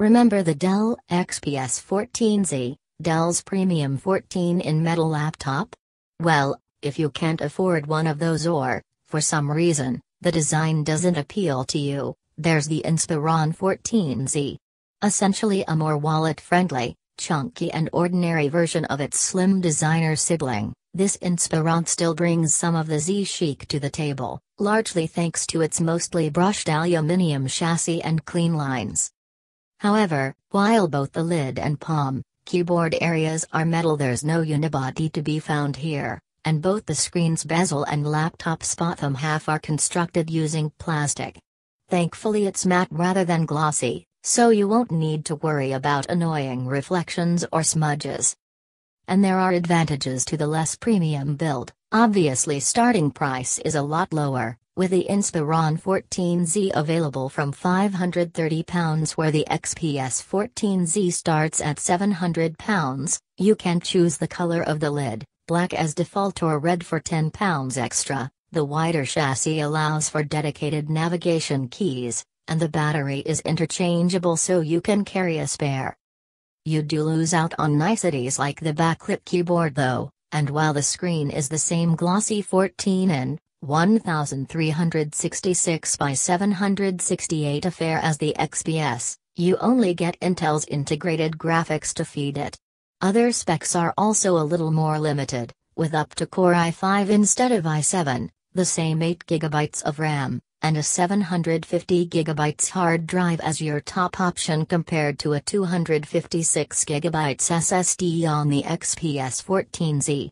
Remember the Dell XPS 14Z, Dell's premium 14-in metal laptop? Well, if you can't afford one of those or, for some reason, the design doesn't appeal to you, there's the Inspiron 14Z. Essentially a more wallet-friendly, chunky and ordinary version of its slim designer sibling, this Inspiron still brings some of the Z chic to the table, largely thanks to its mostly brushed aluminium chassis and clean lines. However, while both the lid and palm, keyboard areas are metal, there's no unibody to be found here, and both the screen's bezel and laptop's bottom half are constructed using plastic. Thankfully it's matte rather than glossy, so you won't need to worry about annoying reflections or smudges. And there are advantages to the less premium build. Obviously starting price is a lot lower, with the Inspiron 14Z available from £530 where the XPS 14Z starts at £700. You can choose the color of the lid, black as default or red for £10 extra. The wider chassis allows for dedicated navigation keys, and the battery is interchangeable so you can carry a spare. You do lose out on niceties like the backlit keyboard though, and while the screen is the same glossy 14-in, 1366 by 768 affair as the XPS, you only get Intel's integrated graphics to feed it. Other specs are also a little more limited, with up to Core i5 instead of i7, the same 8GB of RAM, and a 750GB hard drive as your top option compared to a 256GB SSD on the XPS 14Z.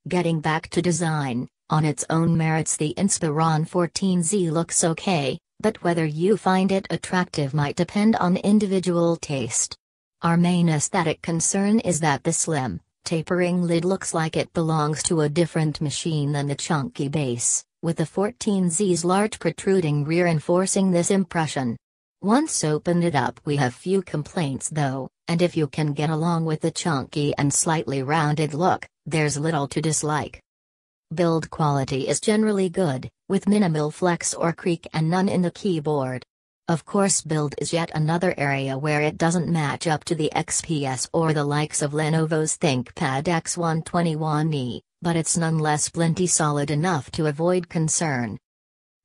Getting back to design, on its own merits the Inspiron 14Z looks okay, but whether you find it attractive might depend on individual taste. Our main aesthetic concern is that the slim, tapering lid looks like it belongs to a different machine than the chunky base, with the 14Z's large protruding rear enforcing this impression. Once opened it up we have few complaints though, and if you can get along with the chunky and slightly rounded look, there's little to dislike. Build quality is generally good, with minimal flex or creak and none in the keyboard. Of course build is yet another area where it doesn't match up to the XPS or the likes of Lenovo's ThinkPad X121e, but it's nonetheless plenty solid enough to avoid concern.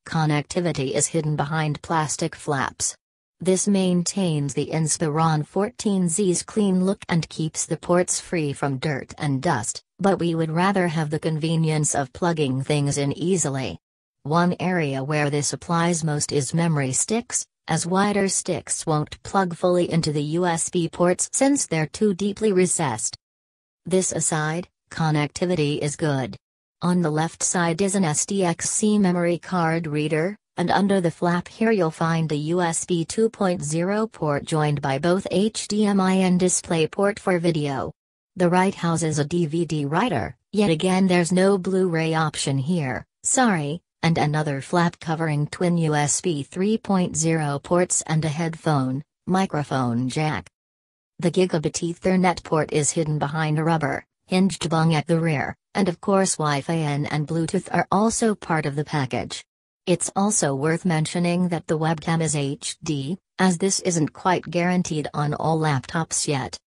Connectivity is hidden behind plastic flaps. This maintains the Inspiron 14Z's clean look and keeps the ports free from dirt and dust, but we would rather have the convenience of plugging things in easily. One area where this applies most is memory sticks, as wider sticks won't plug fully into the USB ports since they're too deeply recessed. This aside, connectivity is good. On the left side is an SDXC memory card reader, and under the flap here you'll find the USB 2.0 port joined by both HDMI and DisplayPort for video. The right houses a DVD writer, yet again there's no Blu-ray option here, sorry, and another flap covering twin USB 3.0 ports and a headphone, microphone jack. The Gigabit Ethernet port is hidden behind a rubber, hinged bung at the rear, and of course Wi-Fi N and Bluetooth are also part of the package. It's also worth mentioning that the webcam is HD, as this isn't quite guaranteed on all laptops yet.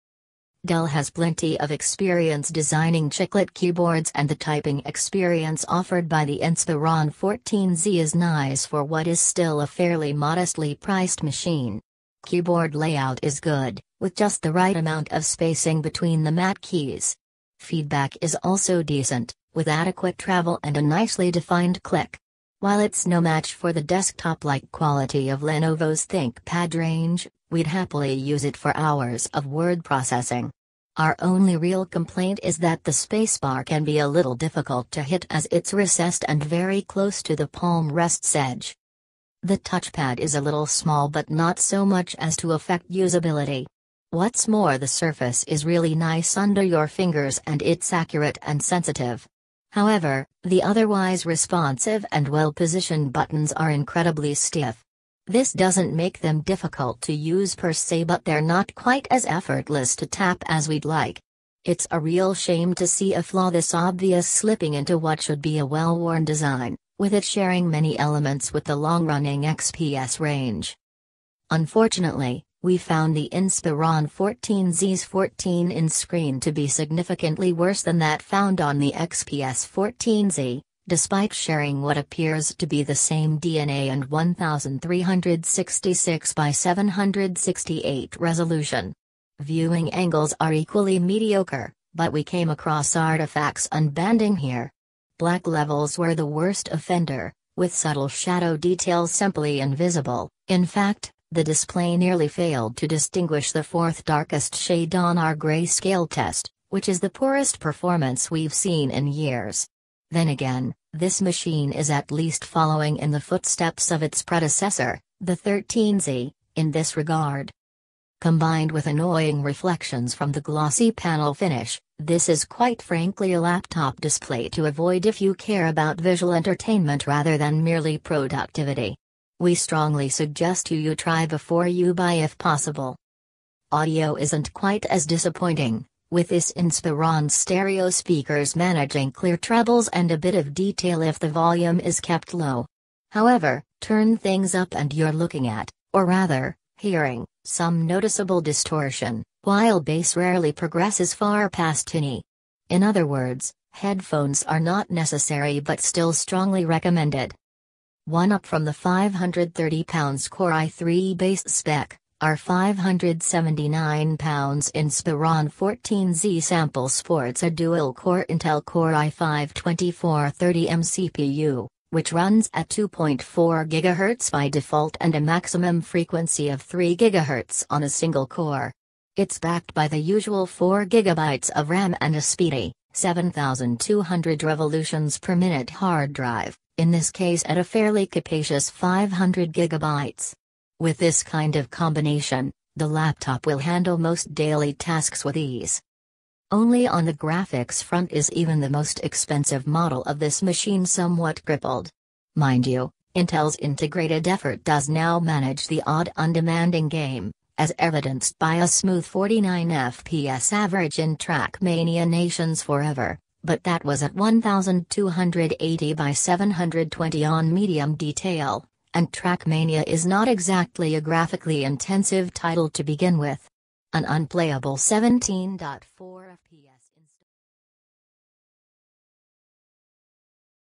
Dell has plenty of experience designing chiclet keyboards and the typing experience offered by the Inspiron 14Z is nice for what is still a fairly modestly priced machine. Keyboard layout is good, with just the right amount of spacing between the matte keys. Feedback is also decent, with adequate travel and a nicely defined click. While it's no match for the desktop-like quality of Lenovo's ThinkPad range, we'd happily use it for hours of word processing. Our only real complaint is that the spacebar can be a little difficult to hit as it's recessed and very close to the palm rest's edge. The touchpad is a little small but not so much as to affect usability. What's more, the surface is really nice under your fingers and it's accurate and sensitive. However, the otherwise responsive and well-positioned buttons are incredibly stiff. This doesn't make them difficult to use per se, but they're not quite as effortless to tap as we'd like. It's a real shame to see a flaw this obvious slipping into what should be a well-worn design, with it sharing many elements with the long-running XPS range. Unfortunately, We found the Inspiron 14Z's 14-inch screen to be significantly worse than that found on the XPS 14Z, despite sharing what appears to be the same DNA and 1366 by 768 resolution. Viewing angles are equally mediocre, but we came across artifacts unbanding here. Black levels were the worst offender, with subtle shadow details simply invisible. In fact, the display nearly failed to distinguish the fourth darkest shade on our grayscale test, which is the poorest performance we've seen in years. Then again, this machine is at least following in the footsteps of its predecessor, the 13Z, in this regard. Combined with annoying reflections from the glossy panel finish, this is quite frankly a laptop display to avoid if you care about visual entertainment rather than merely productivity. We strongly suggest you try before you buy if possible. Audio isn't quite as disappointing, with this Inspiron stereo speakers managing clear trebles and a bit of detail if the volume is kept low. However, turn things up and you're looking at, or rather, hearing, some noticeable distortion, while bass rarely progresses far past tinny. In other words, headphones are not necessary but still strongly recommended. One up from the £530 Core i3 base spec, our £579 Inspiron 14Z sample sports a dual-core Intel Core i5-2430M CPU, which runs at 2.4 GHz by default and a maximum frequency of 3 GHz on a single core. It's backed by the usual 4 GB of RAM and a speedy, 7,200 revolutions per minute hard drive, in this case at a fairly capacious 500 GB. With this kind of combination, the laptop will handle most daily tasks with ease. Only on the graphics front is even the most expensive model of this machine somewhat crippled. Mind you, Intel's integrated effort does now manage the odd undemanding game, as evidenced by a smooth 49 FPS average in Trackmania Nations Forever, but that was at 1280 by 720 on medium detail, and Trackmania is not exactly a graphically intensive title to begin with. An unplayable 17.4 FPS.